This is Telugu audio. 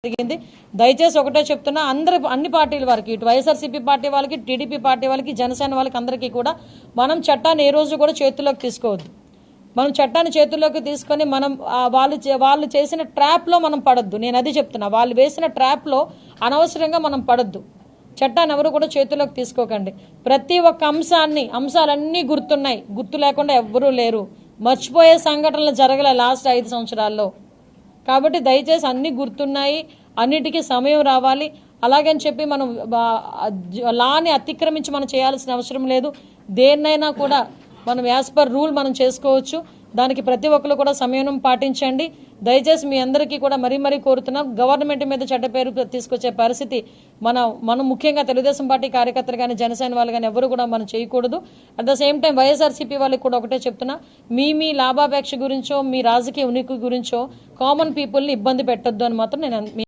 జరిగింది. దయచేసి ఒకటే చెప్తున్నా, అన్ని పార్టీల వారికి, ఇటు వైఎస్ఆర్సీపీ పార్టీ వాళ్ళకి, టీడీపీ పార్టీ వాళ్ళకి, జనసేన వాళ్ళకి అందరికీ కూడా మనం చట్టాన్ని ఏ రోజు కూడా చేతుల్లోకి తీసుకోవద్దు. మనం చట్టాన్ని చేతుల్లోకి తీసుకొని మనం వాళ్ళు చేసిన ట్రాప్లో మనం పడద్దు. నేను అది చెప్తున్నా, వాళ్ళు వేసిన ట్రాప్లో అనవసరంగా మనం పడద్దు. చట్టాన్ని ఎవరు కూడా చేతుల్లోకి తీసుకోకండి. ప్రతి ఒక్క అంశాలన్నీ గుర్తున్నాయి, గుర్తు లేకుండా ఎవ్వరూ లేరు. మర్చిపోయే సంఘటనలు జరగలే లాస్ట్ 5 సంవత్సరాల్లో. కాబట్టి దయచేసి అన్నీ గుర్తున్నాయి, అన్నిటికీ సమయం రావాలి. అలాగని చెప్పి మనం లాని అతిక్రమించి మనం చేయాల్సిన అవసరం లేదు. దేన్నైనా కూడా మనం యాజ్ పర్ రూల్ మనం చేసుకోవచ్చు. దానికి ప్రతి ఒక్కరు కూడా సమయం పాటించండి. దయచేసి మీ అందరికీ కూడా మరీ కోరుతున్నాం, గవర్నమెంట్ మీద చెడ్డ పేరు తీసుకొచ్చే పరిస్థితి మనం ముఖ్యంగా తెలుగుదేశం పార్టీ కార్యకర్తలు కానీ, జనసేన వాళ్ళు కానీ ఎవరు కూడా మనం చేయకూడదు. At the same time YSRCP వాళ్ళకి కూడా ఒకటే చెప్తున్నా, మీ లాభాపేక్ష గురించో, మీ రాజకీయ ఉనికి గురించో కామన్ పీపుల్ని ఇబ్బంది పెట్టొద్దు అని మాత్రం నేను